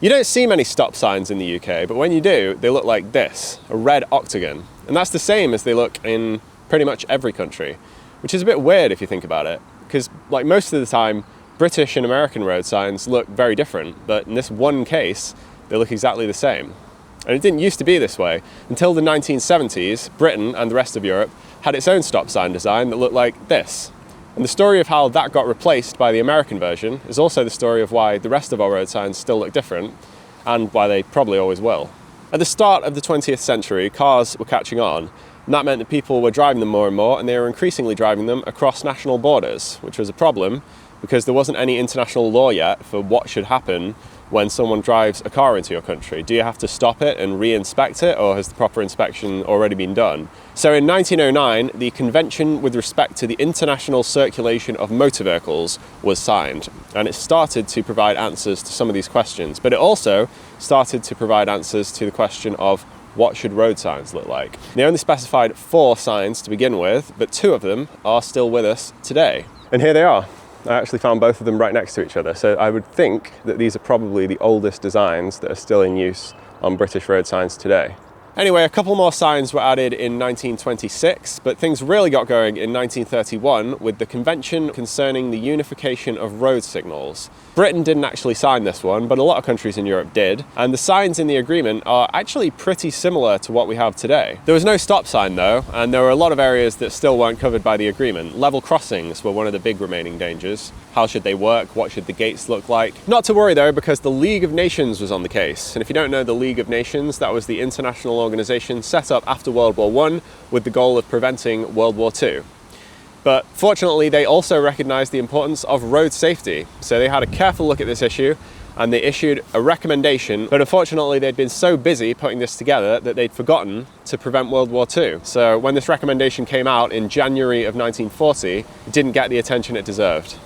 You don't see many stop signs in the UK, but when you do, they look like this, a red octagon. And that's the same as they look in pretty much every country, which is a bit weird if you think about it, because like most of the time, British and American road signs look very different, but in this one case, they look exactly the same. And it didn't used to be this way. Until the 1970s, Britain and the rest of Europe had its own stop sign design that looked like this. And the story of how that got replaced by the American version is also the story of why the rest of our road signs still look different, and why they probably always will. At the start of the 20th century, cars were catching on, and that meant that people were driving them more and more, and they were increasingly driving them across national borders, which was a problem because there wasn't any international law yet for what should happen when someone drives a car into your country. Do you have to stop it and re-inspect it, or has the proper inspection already been done? So in 1909, the Convention with respect to the international circulation of motor vehicles was signed, and it started to provide answers to some of these questions, but it also started to provide answers to the question of what should road signs look like. They only specified 4 signs to begin with, but 2 of them are still with us today. And here they are. I actually found both of them right next to each other, so I would think that these are probably the oldest designs that are still in use on British road signs today. Anyway, a couple more signs were added in 1926, but things really got going in 1931 with the Convention concerning the Unification of Road Signals. Britain didn't actually sign this one, but a lot of countries in Europe did, and the signs in the agreement are actually pretty similar to what we have today. There was no stop sign though, and there were a lot of areas that still weren't covered by the agreement. Level crossings were one of the big remaining dangers. How should they work? What should the gates look like? Not to worry though, because the League of Nations was on the case. And if you don't know the League of Nations, that was the international organization set up after World War I with the goal of preventing World War II. But fortunately, they also recognized the importance of road safety. So they had a careful look at this issue and they issued a recommendation, but unfortunately they'd been so busy putting this together that they'd forgotten to prevent World War II. So when this recommendation came out in January of 1940, it didn't get the attention it deserved.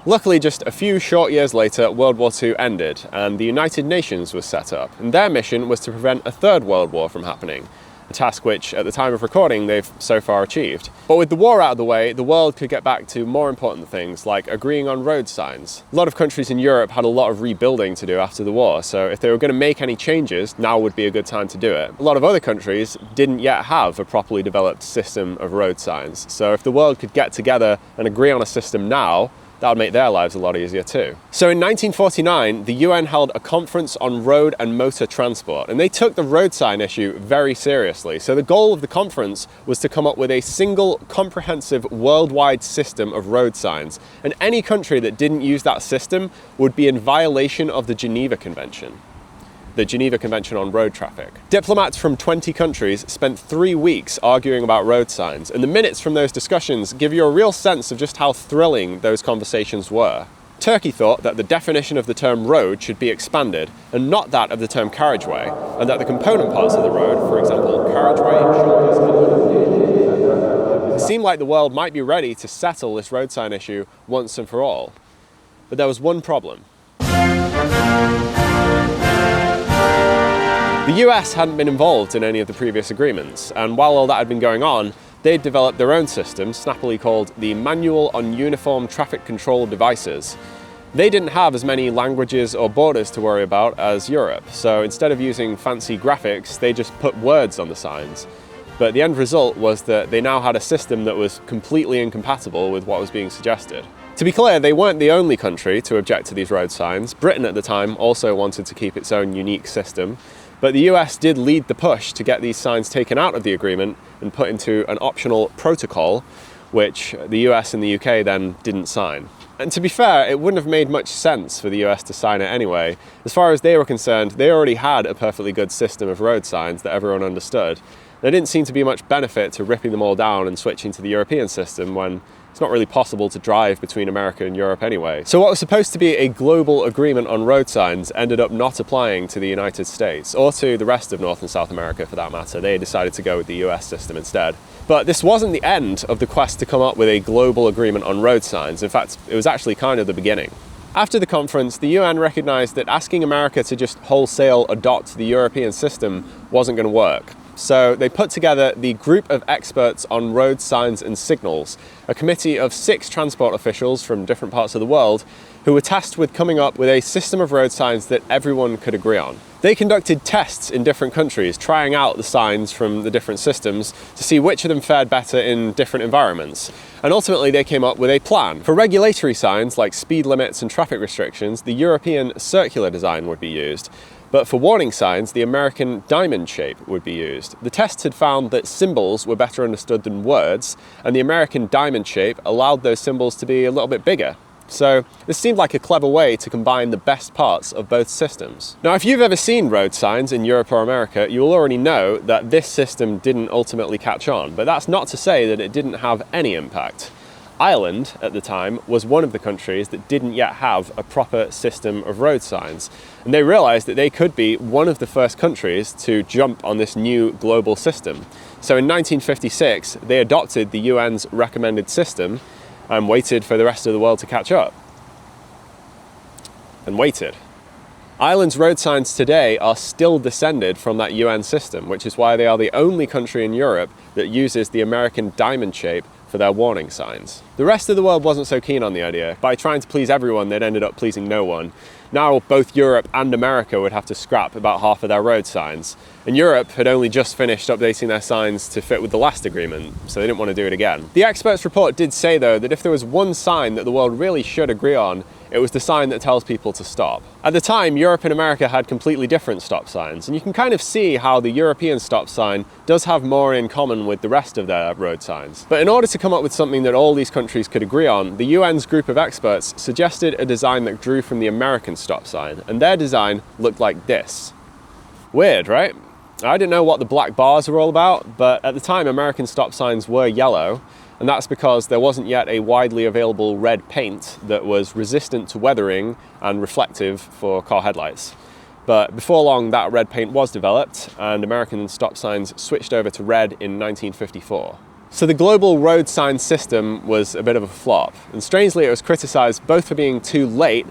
Luckily, just a few short years later, World War II ended and the United Nations was set up, and their mission was to prevent a third world war from happening, a task which, at the time of recording, they've so far achieved. But with the war out of the way, the world could get back to more important things, like agreeing on road signs. A lot of countries in Europe had a lot of rebuilding to do after the war, so if they were going to make any changes, now would be a good time to do it. A lot of other countries didn't yet have a properly developed system of road signs, so if the world could get together and agree on a system now, that would make their lives a lot easier too. So in 1949, the UN held a conference on road and motor transport, and they took the road sign issue very seriously. So the goal of the conference was to come up with a single comprehensive worldwide system of road signs, and any country that didn't use that system would be in violation of the Geneva Convention. The Geneva Convention on Road Traffic. Diplomats from 20 countries spent 3 weeks arguing about road signs, and the minutes from those discussions give you a real sense of just how thrilling those conversations were. Turkey thought that the definition of the term road should be expanded, and not that of the term carriageway, and that the component parts of the road, for example, carriageway, shoulders, and... It seemed like the world might be ready to settle this road sign issue once and for all. But there was one problem. The US hadn't been involved in any of the previous agreements, and while all that had been going on, they'd developed their own system, snappily called the Manual on Uniform Traffic Control Devices. They didn't have as many languages or borders to worry about as Europe, so instead of using fancy graphics, they just put words on the signs. But the end result was that they now had a system that was completely incompatible with what was being suggested. To be clear, they weren't the only country to object to these road signs. Britain at the time also wanted to keep its own unique system. But the US did lead the push to get these signs taken out of the agreement and put into an optional protocol, which the US and the UK then didn't sign. And to be fair, it wouldn't have made much sense for the US to sign it anyway. As far as they were concerned, they already had a perfectly good system of road signs that everyone understood. There didn't seem to be much benefit to ripping them all down and switching to the European system when it's not really possible to drive between America and Europe anyway. So what was supposed to be a global agreement on road signs ended up not applying to the United States, or to the rest of North and South America for that matter. They decided to go with the US system instead. But this wasn't the end of the quest to come up with a global agreement on road signs. In fact, it was actually kind of the beginning. After the conference, the UN recognized that asking America to just wholesale adopt the European system wasn't going to work. So they put together the Group of Experts on Road Signs and Signals, a committee of 6 transport officials from different parts of the world who were tasked with coming up with a system of road signs that everyone could agree on. They conducted tests in different countries, trying out the signs from the different systems to see which of them fared better in different environments. And ultimately they came up with a plan. For regulatory signs like speed limits and traffic restrictions, the European circular design would be used. But for warning signs, the American diamond shape would be used. The tests had found that symbols were better understood than words, and the American diamond shape allowed those symbols to be a little bit bigger. So this seemed like a clever way to combine the best parts of both systems. Now, if you've ever seen road signs in Europe or America, you'll already know that this system didn't ultimately catch on, but that's not to say that it didn't have any impact. Ireland, at the time, was one of the countries that didn't yet have a proper system of road signs. And they realized that they could be one of the first countries to jump on this new global system. So in 1956, they adopted the UN's recommended system and waited for the rest of the world to catch up. And waited. Ireland's road signs today are still descended from that UN system, which is why they are the only country in Europe that uses the American diamond shape for their warning signs. The rest of the world wasn't so keen on the idea. By trying to please everyone, they'd ended up pleasing no one. Now both Europe and America would have to scrap about half of their road signs. And Europe had only just finished updating their signs to fit with the last agreement, so they didn't want to do it again. The experts' report did say, though, that if there was one sign that the world really should agree on, it was the sign that tells people to stop. At the time, Europe and America had completely different stop signs, and you can kind of see how the European stop sign does have more in common with the rest of their road signs. But in order to come up with something that all these countries could agree on, the UN's group of experts suggested a design that drew from the American stop sign, and their design looked like this. Weird, right? I didn't know what the black bars were all about, but at the time American stop signs were yellow, and that's because there wasn't yet a widely available red paint that was resistant to weathering and reflective for car headlights. But before long, that red paint was developed, and American stop signs switched over to red in 1954. So the global road sign system was a bit of a flop, and strangely it was criticised both for being too late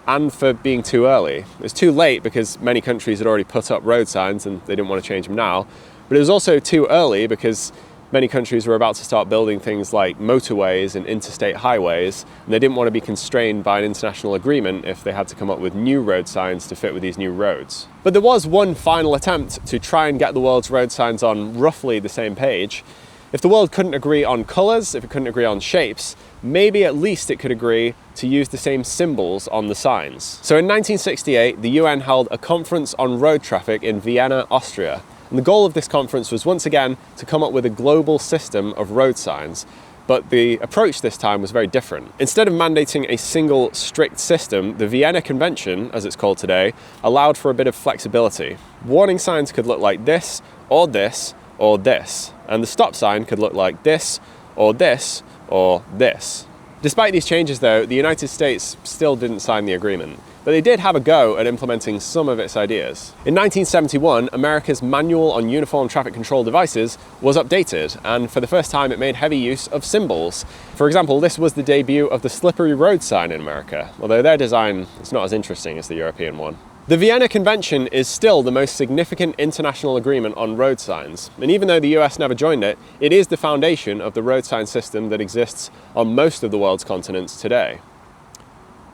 and for being too early. It was too late because many countries had already put up road signs and they didn't want to change them now, but it was also too early because many countries were about to start building things like motorways and interstate highways, and they didn't want to be constrained by an international agreement if they had to come up with new road signs to fit with these new roads. But there was one final attempt to try and get the world's road signs on roughly the same page. If the world couldn't agree on colours, if it couldn't agree on shapes, maybe at least it could agree to use the same symbols on the signs. So in 1968, the UN held a conference on road traffic in Vienna, Austria. And the goal of this conference was once again to come up with a global system of road signs. But the approach this time was very different. Instead of mandating a single strict system, the Vienna Convention, as it's called today, allowed for a bit of flexibility. Warning signs could look like this, or this, or this. And the stop sign could look like this, or this, or this. Despite these changes, though, the United States still didn't sign the agreement. But they did have a go at implementing some of its ideas. In 1971, America's Manual on Uniform Traffic Control Devices was updated, and for the first time it made heavy use of symbols. For example, this was the debut of the slippery road sign in America, although their design is not as interesting as the European one. The Vienna Convention is still the most significant international agreement on road signs, and even though the US never joined it, it is the foundation of the road sign system that exists on most of the world's continents today.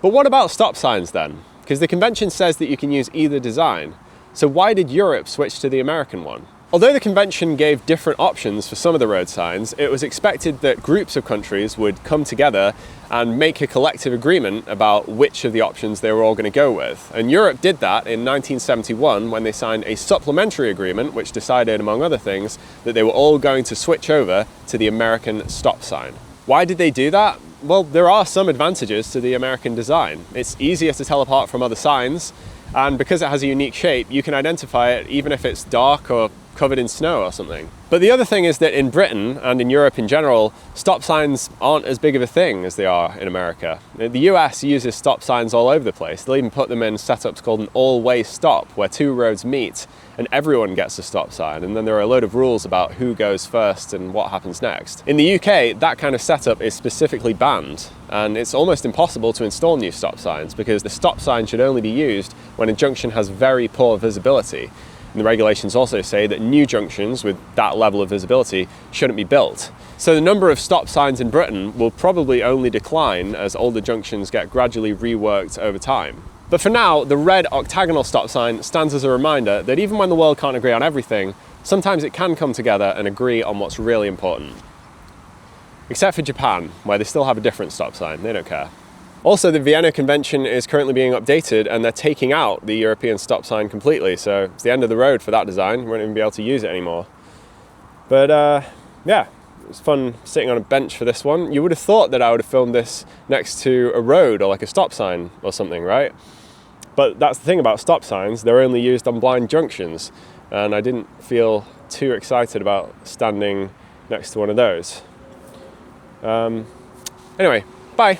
But what about stop signs then? Because the convention says that you can use either design. So why did Europe switch to the American one? Although the convention gave different options for some of the road signs, it was expected that groups of countries would come together and make a collective agreement about which of the options they were all going to go with. And Europe did that in 1971 when they signed a supplementary agreement which decided, among other things, that they were all going to switch over to the American stop sign. Why did they do that? Well, there are some advantages to the American design. It's easier to tell apart from other signs, and because it has a unique shape, you can identify it even if it's dark or covered in snow or something. But the other thing is that in Britain and in Europe in general, stop signs aren't as big of a thing as they are in America. The US uses stop signs all over the place. They'll even put them in setups called an all-way stop, where two roads meet and everyone gets a stop sign, and then there are a load of rules about who goes first and what happens next. In the UK, that kind of setup is specifically banned, and it's almost impossible to install new stop signs because the stop sign should only be used when a junction has very poor visibility. And the regulations also say that new junctions with that level of visibility shouldn't be built. So the number of stop signs in Britain will probably only decline as older junctions get gradually reworked over time. But for now, the red octagonal stop sign stands as a reminder that even when the world can't agree on everything, sometimes it can come together and agree on what's really important. Except for Japan, where they still have a different stop sign. They don't care. Also, the Vienna Convention is currently being updated and they're taking out the European stop sign completely, so it's the end of the road for that design. We won't even be able to use it anymore. But yeah, it was fun sitting on a bench for this one. You would have thought that I would have filmed this next to a road or like a stop sign or something, right? But that's the thing about stop signs, they're only used on blind junctions, and I didn't feel too excited about standing next to one of those. Anyway, bye.